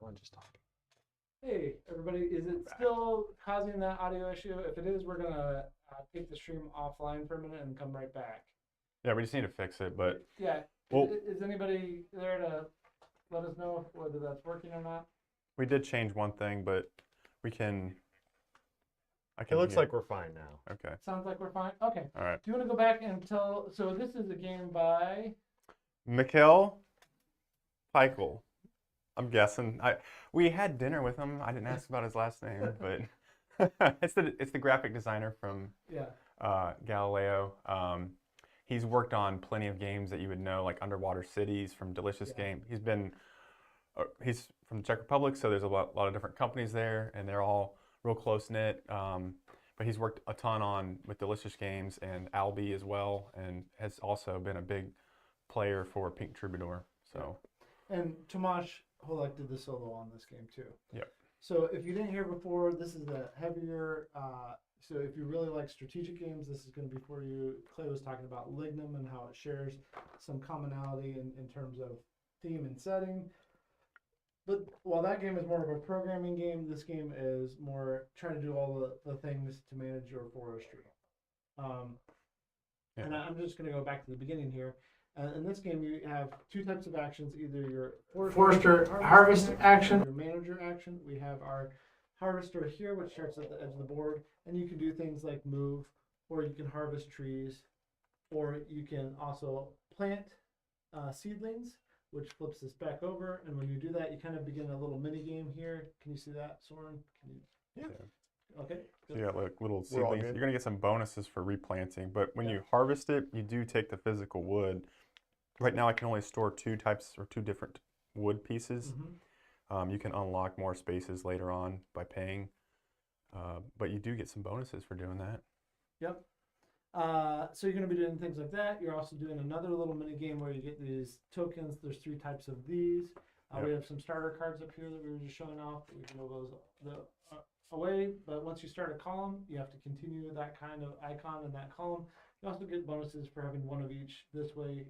on, just talk. Hey, everybody, is it still causing that audio issue? If it is, we're going to take the stream offline for a minute and come right back. Yeah, we just need to fix it, but Yeah. Well- Is anybody there to let us know whether that's working or not? we did change one thing, but we can. It looks like we're fine now. Okay. Sounds like we're fine. Okay. All right. Do you want to go back and tell? So this is a game by Mikhail Peichel. I'm guessing. We had dinner with him. I didn't ask about his last name, but it's the graphic designer from Galileo. He's worked on plenty of games that you would know, like Underwater Cities from Delicious Game. He's from the Czech Republic, so there's a lot of different companies there, and they're all real close knit. But he's worked a ton with Delicious Games and Albi as well, and has also been a big player for Pink Troubadour. So. And Tomasz Holek did the solo on this game too. Yep. So if you didn't hear before, this is a heavier. So if you really like strategic games, this is going to be for you. Clay was talking about Lignum and how it shares some commonality in terms of theme and setting. But while that game is more of a programming game, this game is more trying to do all the things to manage your forestry. And I'm just going to go back to the beginning here. In this game, you have two types of actions, either your forester harvest action, your manager action. We have our harvester here, which starts at the edge of the board, and you can do things like move, or you can harvest trees, or you can also plant seedlings, which flips this back over. And when you do that, you kind of begin a little mini game here. Can you see that, Soren? Yeah. Okay. So you got like little We're all seedlings. good. You're gonna get some bonuses for replanting, but when you harvest it, you do take the physical wood. Right now, I can only store two different wood pieces. Mm-hmm. You can unlock more spaces later on by paying, but you do get some bonuses for doing that. Yep. So you're going to be doing things like that. You're also doing another little mini game where you get these tokens. There's 3 types of these. We have some starter cards up here that we were just showing off. We can move those away. But once you start a column, you have to continue that kind of icon in that column. You also get bonuses for having one of each this way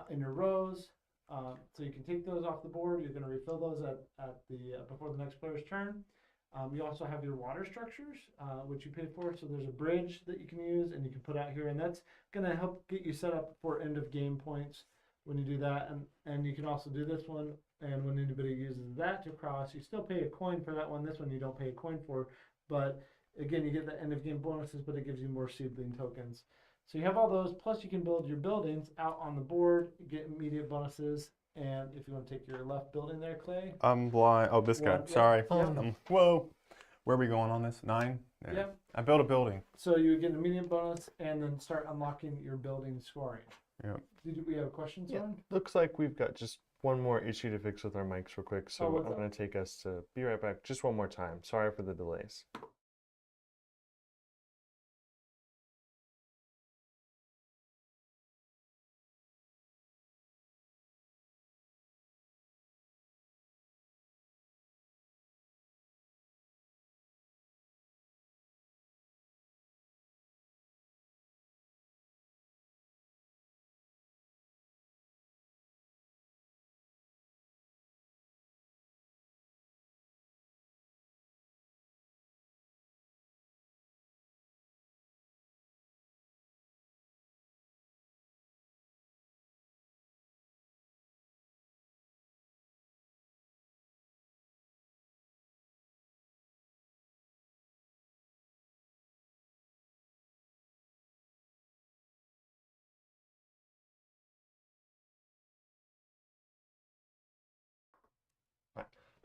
in your rows. So you can take those off the board. You're going to refill those at the before the next player's turn. You also have your water structures, which you pay for. So there's a bridge that you can use and you can put out here, and that's going to help get you set up for end of game points when you do that. And you can also do this one, and when anybody uses that to cross, you still pay a coin for that one. This one you don't pay a coin for, but again, you get the end of game bonuses, but it gives you more seedling tokens. So you have all those, plus you can build your buildings out on the board, get immediate bonuses. And if you want to take your left building there, Clay. I'm blind. Oh, this guy. One, Sorry. yeah. Whoa. Where are we going on this? 9? Yeah. Yep. I built a building. So you get an immediate bonus and then start unlocking your building scoring. Yep. Did we have a question, Yeah. Soren? Looks like we've got just one more issue to fix with our mics real quick. So what's I'm up? going to take us to be right back just one more time. Sorry for the delays.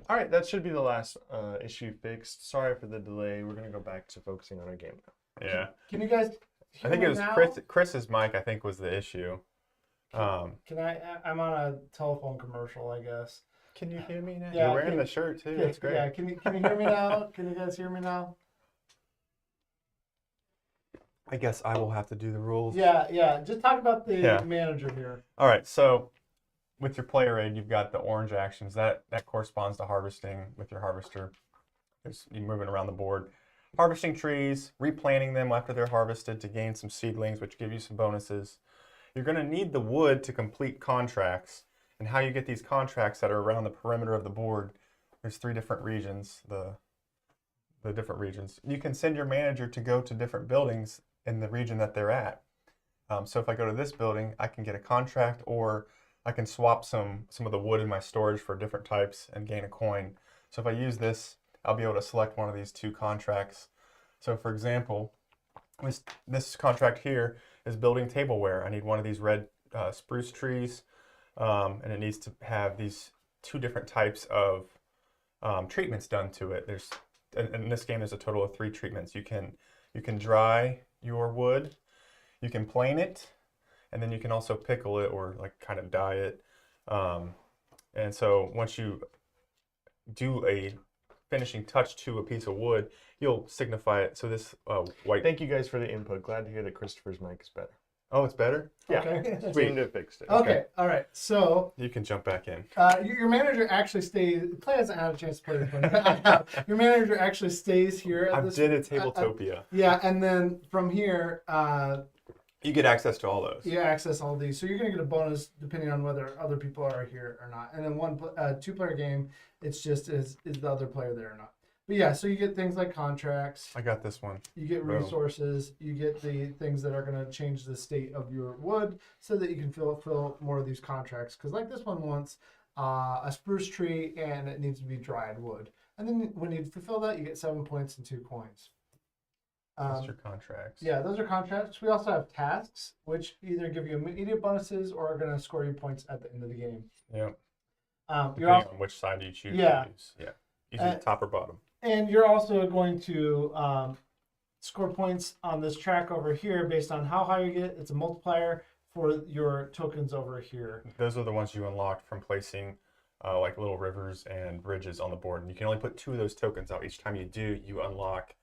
All right, that should be the last issue fixed. Sorry for the delay. We're going to go back to focusing on our game now. Yeah. Can you guys I hear think me it was now? Chris's mic, I think, was the issue. Can I'm on a telephone commercial, I guess. Can you hear me now? Yeah, You're wearing can- the shirt, too. That's great. Yeah, can you hear me now? Can you guys hear me now? I guess I will have to do the rules. Yeah. Just talk about the Yeah. manager here. All right, so with your player aid, you've got the orange actions. That corresponds to harvesting with your harvester. You're moving around the board. Harvesting trees, replanting them after they're harvested to gain some seedlings, which give you some bonuses. You're going to need the wood to complete contracts, And how you get these contracts that are around the perimeter of the board, there's 3 different regions, the different regions. You can send your manager to go to different buildings in the region that they're at. So if I go to this building, I can get a contract, or I can swap some of the wood in my storage for different types and gain a coin. So if I use this, I'll be able to select one of these 2 contracts. So for example, this contract here is building tableware. I need one of these red spruce trees, and it needs to have these 2 different types of treatments done to it. In this game, there's a total of 3 treatments. You can dry your wood, you can plane it, and then you can also pickle it or like kind of dye it. And so once you do a finishing touch to a piece of wood, you'll signify it. So this white. Thank you guys for the input. Glad to hear that Christopher's mic is better. Oh, it's better? Yeah. Okay. Seemed to have fixed it. Okay. All right. So You can jump back in. your manager actually stays. Play hasn't had a chance to play this one. I have. Your manager actually stays here. At I this, did a Tabletopia. yeah, and then from here, You get access to all those. you access all these. So you're gonna get a bonus depending on whether other people are here or not. And then 2-player game, it's just is the other player there or not. But yeah, so you get things like contracts. I got this one. You get Boom. resources. You get the things that are going to change the state of your wood, so that you can fill more of these contracts. Because like this one wants a spruce tree, and it needs to be dried wood. And then when you fulfill that, you get 7 points and 2 coins. That's your contracts. Yeah, those are contracts. We also have tasks, which either give you immediate bonuses or are going to score you points at the end of the game. Yep. You're Depending also, on which side you choose Yeah. to use. Yeah. Usually top or bottom. and you're also going to score points on this track over here based on how high you get. It's a multiplier for your tokens over here. Those are the ones you unlocked from placing like little rivers and bridges on the board. And you can only put 2 of those tokens out. Each time you do, you unlock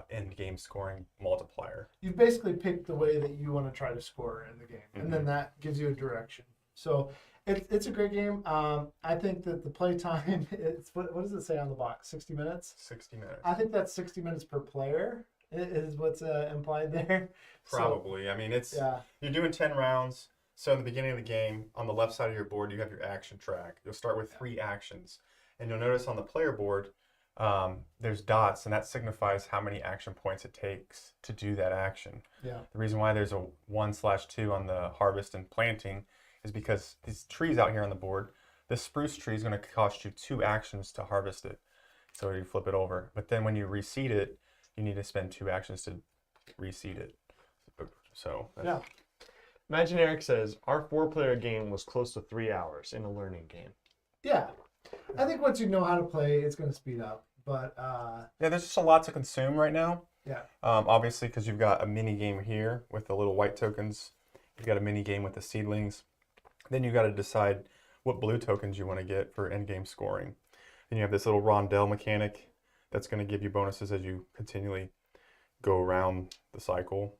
end game scoring multiplier. You've basically picked the way that you want to try to score in the game, and then that gives you a direction. So it's a great game. I think that the play time, what does it say on the box? 60 minutes? 60 minutes. I think that's 60 minutes per player is what's implied there. Probably. I mean, Yeah. you're doing 10 rounds. So in the beginning of the game, on the left side of your board, you have your action track. You'll start with 3 actions. And you'll notice on the player board, there's dots, and that signifies how many action points it takes to do that action. Yeah. The reason why there's a 1/2 on the harvest and planting is because these trees out here on the board, this spruce tree is going to cost you 2 actions to harvest it. So you flip it over. But then when you reseed it, you need to spend 2 actions to reseed it. So Yeah. Imaginaric says, our 4-player game was close to 3 hours in a learning game. Yeah. I think once you know how to play, it's going to speed up. But yeah, there's just a lot to consume right now. yeah. Obviously, because you've got a mini game here with the little white tokens. You've got a mini game with the seedlings. Then you've got to decide what blue tokens you want to get for end game scoring. Then you have this little rondelle mechanic that's going to give you bonuses as you continually go around the cycle.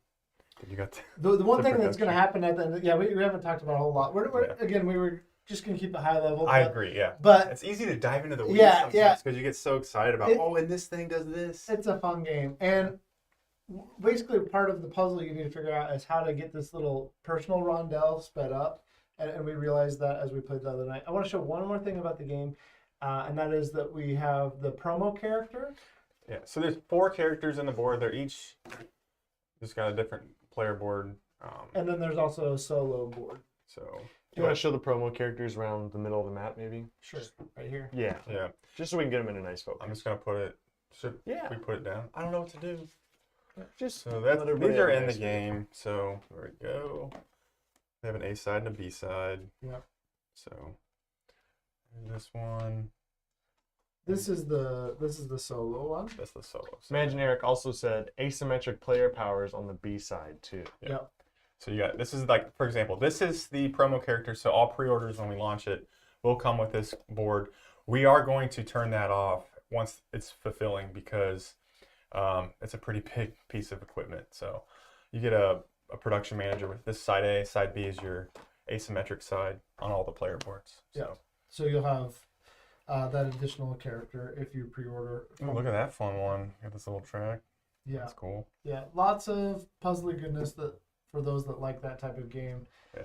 Then you got The one the thing that's going to production. happen at the end, yeah, we haven't talked about a whole lot. Again, we were just going to keep it high level. I agree, yeah. But It's easy to dive into the weeds Yeah, sometimes yeah. because you get so excited about, and this thing does this. it's a fun game. And basically part of the puzzle you need to figure out is how to get this little personal rondelle sped up. And we realized that as we played the other night. I want to show one more thing about the game, and that is that we have the promo character. Yeah, so there's 4 characters in the board. They're each just got a different player board. And then there's also a solo board. So Do you want to show the promo characters around the middle of the map, maybe? Sure. Right here. Yeah. yeah, Just so we can get them in a nice focus. I'm just gonna put it. Should Yeah. we put it down? I don't know what to do. Just So that's let everybody these are have a in the nice view. game. So there we go. They have an A side and a B side. Yeah. So and this one. This is the solo one. That's the solo. Imaginaric also said asymmetric player powers on the B side too. Yeah. Yep. So you got, this is like, for example, this is the promo character. So all pre-orders when we launch it will come with this board. We are going to turn that off once it's fulfilling because it's a pretty big piece of equipment. So you get a production manager with this side A, side B is your asymmetric side on all the player boards. So. Yeah. So you'll have that additional character if you pre-order. Oh, look at that fun one. Got this little track. Yeah. That's cool. Yeah. Lots of puzzly goodness that for those that like that type of game. Yeah.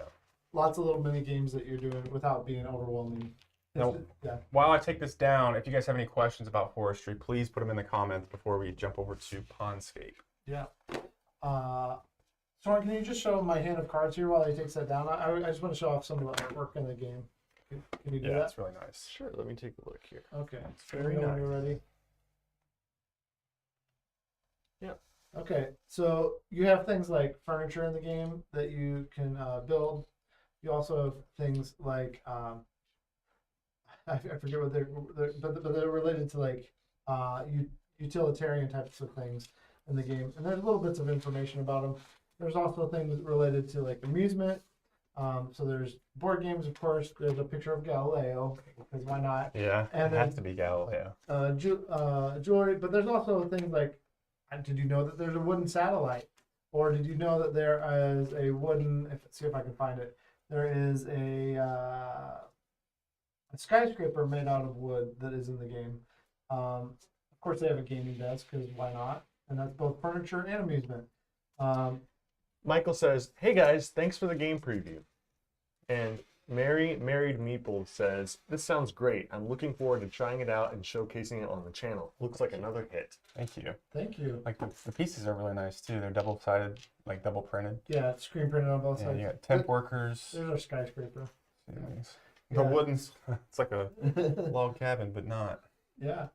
lots of little mini games that you're doing without being overwhelming. Now, Yeah. while I take this down, if you guys have any questions about forestry, please put them in the comments before we jump over to Pondscape. Yeah. Soren, can you just show my hand of cards here while he takes that down? I just want to show off some of the artwork in the game. Can you do Yeah, that? it's really nice. Sure, let me take a look here. Okay. It's very Let me know nice. when you're ready. Yeah. Okay, so you have things like furniture in the game that you can build. You also have things like I forget what but they're related to like utilitarian types of things in the game, and there's little bits of information about them. There's also things related to like amusement. So there's board games, of course. There's a picture of Galileo, because why not? Yeah, And it has to be Galileo. Jewelry, but there's also things like, did you know that there's a wooden satellite? Or did you know that there is a wooden, see if I can find it, there is a skyscraper made out of wood that is in the game. Of course, they have a gaming desk, because why not? And that's both furniture and amusement. Michael says, "Hey guys, thanks for the game preview." And Mary Married Meeple says, "This sounds great. I'm looking forward to trying it out and showcasing it on the channel. Looks like another hit." Thank you. Thank you. Like the pieces are really nice too. They're double-sided, like double printed. Yeah, it's screen printed on both Yeah, sides. you got temp workers. There's our skyscraper. The Yeah. wooden's, it's like a log cabin, but not. Yeah.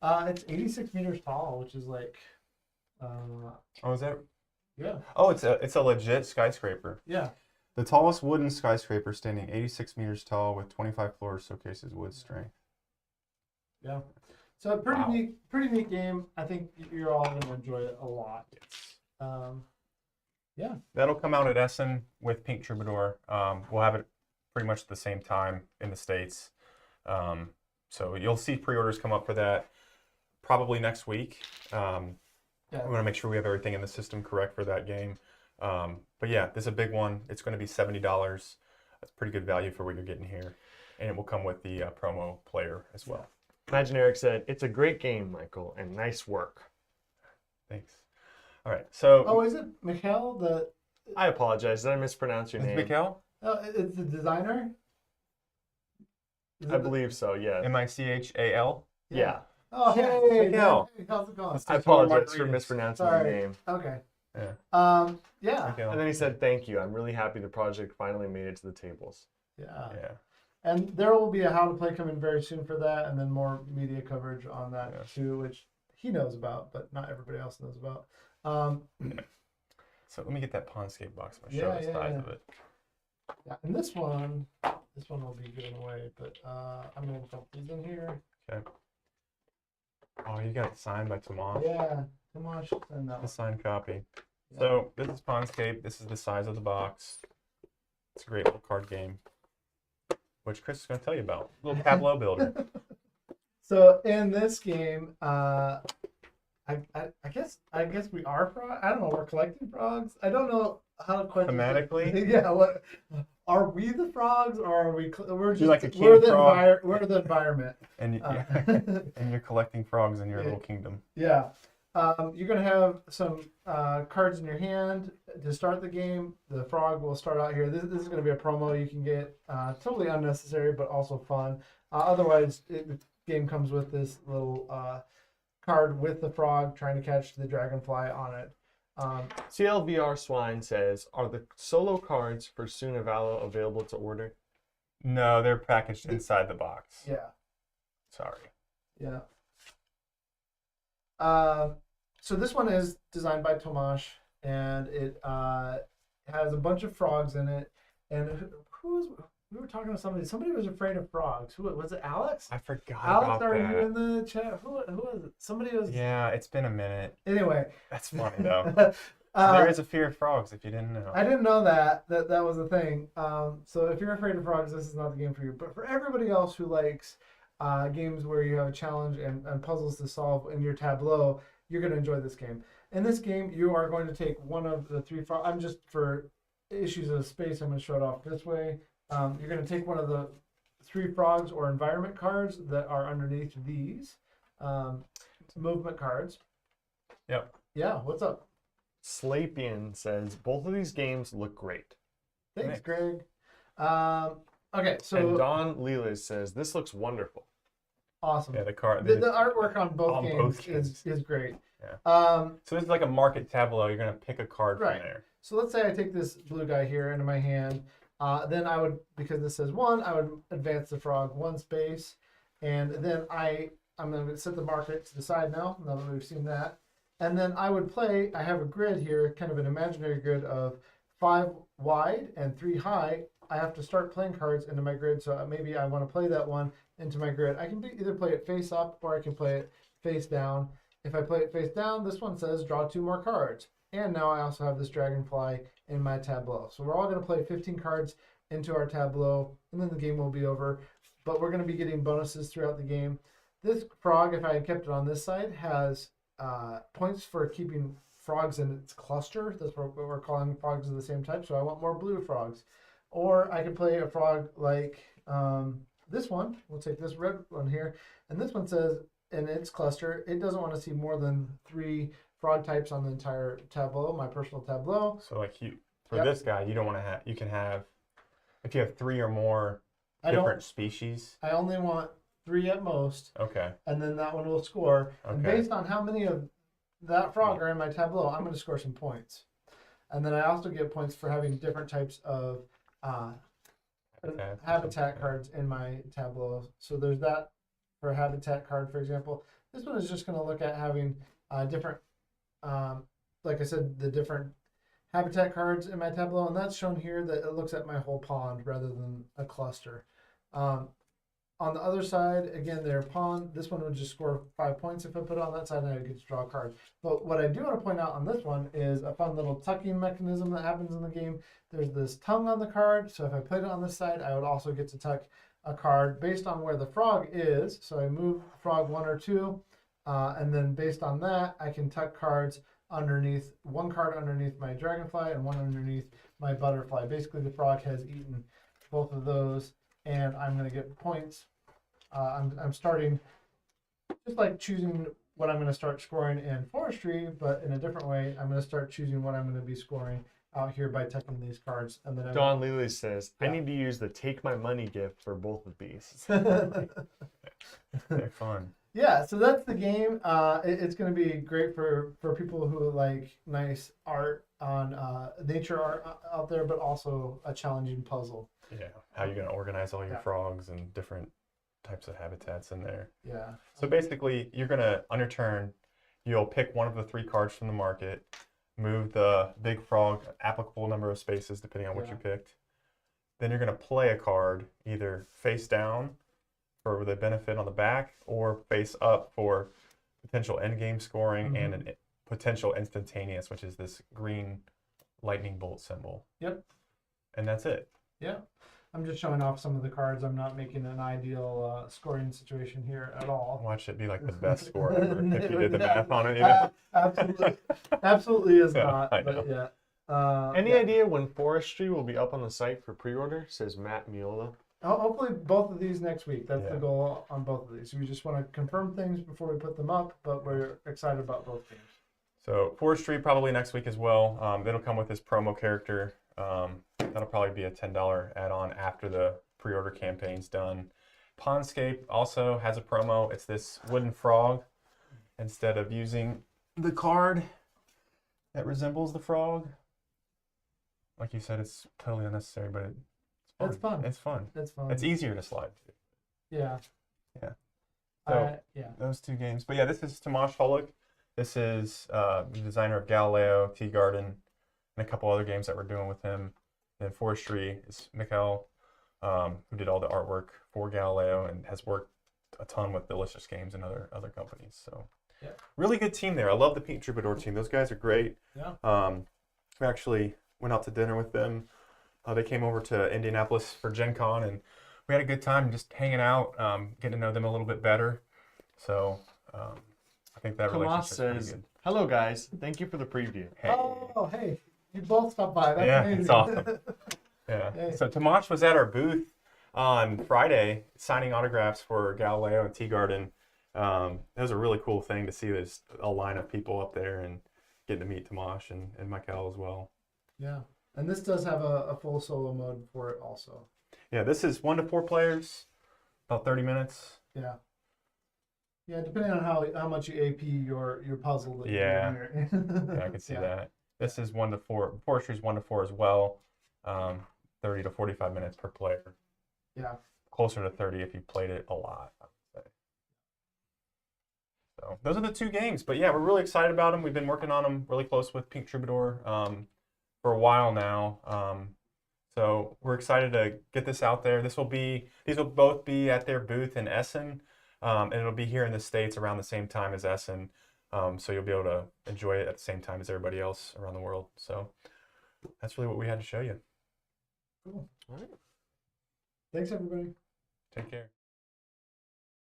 It's 86 meters tall, which is like, Oh, is that? yeah. Oh, it's a legit skyscraper. Yeah. The tallest wooden skyscraper standing 86 meters tall with 25 floors showcases wood strength. Yeah. So a Wow. pretty neat game. I think you're all going to enjoy it a lot. Yeah. That'll come out at Essen with Pink Troubadour. We'll have it pretty much at the same time in the States. So you'll see pre-orders come up for that probably next week. Yeah. We want to make sure we have everything in the system correct for that game. But yeah, this is a big one. It's going to be $70. That's pretty good value for what you're getting here. And it will come with the promo player as well. Imagine Eric said, "It's a great game, Michael, and nice work." Thanks. All right. So Oh, is it Mikhail? I apologize. Did I mispronounce your is name? Mikhail? It's the designer? Is I it the- believe so, yeah. Michal? Yeah. Oh, Hey, hey, Mikhail. hey, how's it going? Let's I do some more apologize for margaritas. mispronouncing Sorry. your name. Okay. Yeah. Yeah. Mikhail. And then he said, "Thank you. I'm really happy the project finally made it to the tables." Yeah. Yeah. And there will be a how to play coming very soon for that, and then more media coverage on that Yeah. too, which he knows about, but not everybody else knows about. So let me get that Pondscape box. I'm gonna show Yeah, the yeah, size yeah. of it. Yeah, and this one will be given away, but I'm gonna dump these in here. Okay. Oh, you got it signed by Tomas. Yeah, Tomas, and that A one. signed copy. Yeah. So this is Pondscape. This is the size of the box. It's a great little card game, which Chris is going to tell you about. Little Tableau builder. So in this game, I guess we are frogs. I don't know. We're collecting frogs. I don't know how to question. Thematically? Yeah. What are we the frogs, or are we? We're just You're like a king we're the frog. we're the environment. And, Uh, and you're collecting frogs in your Yeah. little kingdom. Yeah. You're going to have some cards in your hand to start the game. The frog will start out here. This is going to be a promo you can get. Totally unnecessary, but also fun. Otherwise, the game comes with this little card with the frog trying to catch the dragonfly on it. CLVR Swine says, "Are the solo cards for Sunavalo available to order?" No, they're packaged inside the box. Yeah. Sorry. Yeah. So this one is designed by Tomas, and it has a bunch of frogs in it. And we were talking to somebody. Somebody was afraid of frogs. Who was it? Alex? I forgot Alex, about are that. you in the chat? Who was it? Somebody was. Yeah, it's been a minute. Anyway. That's funny, though. There is a fear of frogs, if you didn't know. I didn't know that was a thing. So if you're afraid of frogs, this is not the game for you. But for everybody else who likes games where you have a challenge and puzzles to solve in your tableau, you're going to enjoy this game. In this game, you are going to take one of the three frogs. I'm just, for issues of space, I'm going to show it off this way. You're going to take one of the three frogs or environment cards that are underneath these movement cards. Yep. Yeah, what's up? Slapian says, "Both of these games look great." Thanks, Thanks. Greg. Okay, so And Don Leela says, this looks wonderful. awesome. Yeah, the card. The artwork on both on games, both games. is great. Yeah. So this is like a market tableau. You're gonna pick a card Right. from there. So let's say I take this blue guy here into my hand. Then I would, because this says 1, I would advance the frog 1 space. And then I'm going to set the market to the side now that we've seen that. And then I would play, I have a grid here, kind of an imaginary grid of 5 wide and 3 high. I have to start playing cards into my grid, so maybe I want to play that one into my grid. I can either play it face up or I can play it face down. If I play it face down, this one says draw 2 more cards. And now I also have this dragonfly in my tableau. So we're all going to play 15 cards into our tableau, and then the game will be over. But we're going to be getting bonuses throughout the game. This frog, if I had kept it on this side, has points for keeping frogs in its cluster. That's what we're calling frogs of the same type. So I want more blue frogs. Or I could play a frog like this one. We'll take this red one here. And this one says in its cluster, it doesn't want to see more than 3 frog types on the entire tableau, my personal tableau. So like this guy, you don't want to have. You can have, if you have 3 or more different species. I only want 3 at most. Okay. And then that one will score. Okay. And based on how many of that frog are in my tableau, I'm going to score some points. And then I also get points for having different types of habitat cards in my tableau. So there's that for a habitat card, for example. This one is just going to look at having different, like I said, the different habitat cards in my tableau. And that's shown here that it looks at my whole pond rather than a cluster. On the other side, again, their pawn, this one would just score 5 points if I put it on that side, and I would get to draw a card. But what I do want to point out on this one is a fun little tucking mechanism that happens in the game. There's this tongue on the card, so if I played it on this side, I would also get to tuck a card based on where the frog is. So I move frog 1 or 2, and then based on that, I can tuck cards underneath, 1 card underneath my dragonfly and 1 underneath my butterfly. Basically, the frog has eaten both of those, and I'm going to get points. I'm starting just like choosing what I'm going to start scoring in forestry, but in a different way. I'm going to start choosing what I'm going to be scoring out here by tucking these cards. And then Don Lely says, I need to use the take my money gift for both of these. They're fun. Yeah, so that's the game. It's going to be great for people who like nice art on nature art out there, but also a challenging puzzle. Yeah, how you're going to organize all your frogs and different types of habitats in there. Yeah. So basically, you're going to, on your turn, you'll pick one of the 3 cards from the market, move the big frog applicable number of spaces depending on what you picked. Then you're going to play a card either face down for the benefit on the back or face up for potential end game scoring and a potential instantaneous, which is this green lightning bolt symbol. Yep. And that's it. Yeah. I'm just showing off some of the cards. I'm not making an ideal scoring situation here at all. Watch it be like the best score ever if you did the math on it. You know? Absolutely is Yeah, not. I But know. yeah. Any idea when forestry will be up on the site for pre-order? Says Matt Miola. Hopefully both of these next week. That's the Yeah. goal on both of these. We just want to confirm things before we put them up, but we're excited about both games. So forestry probably next week as well. It'll come with this promo character. That'll probably be a $10 add-on after the pre-order campaign's done. Pondscape also has a promo. It's this wooden frog. Instead of using the card that resembles the frog, like you said, it's totally unnecessary, but It's fun. It's fun. It's fun. It's easier to slide to. Yeah. Yeah. So yeah. those 2 games. But yeah, this is Tomasz Holik. This is the designer of Galileo, Tea Garden, and a couple other games that we're doing with him. And forestry is Mikhail, who did all the artwork for Galileo and has worked a ton with Delicious Games and other companies. So really good team there. I love the Pink Troubadour team. Those guys are great. Yeah. We actually went out to dinner with them. They came over to Indianapolis for Gen Con, and we had a good time just hanging out, getting to know them a little bit better. So I think that Tomas relationship's pretty says, good. hello guys, thank you for the preview. Hey. Oh, hey. You both stopped by. That's Yeah, amazing. it's awesome. Yeah. Hey. So Tomasz was at our booth on Friday signing autographs for Galileo and Tea Garden. It was a really cool thing to see this a line of people up there and getting to meet Tomasz and Michael as well. Yeah. And this does have a full solo mode for it also. Yeah, this is 1 to 4 players, about 30 minutes. Yeah. Yeah, depending on how much you AP your puzzle that Yeah. you're doing there. Yeah, I can see that. This is 1 to 4. Forestry's 1 to 4 as well. 30 to 45 minutes per player. Yeah. Closer to 30 if you played it a lot, I would say. So those are the 2 games. But yeah, we're really excited about them. We've been working on them really close with Pink Troubadour for a while now. So we're excited to get this out there. These will both be at their booth in Essen, and it'll be here in the States around the same time as Essen. So you'll be able to enjoy it at the same time as everybody else around the world. So that's really what we had to show you. Cool. All right. Thanks, everybody. Take care.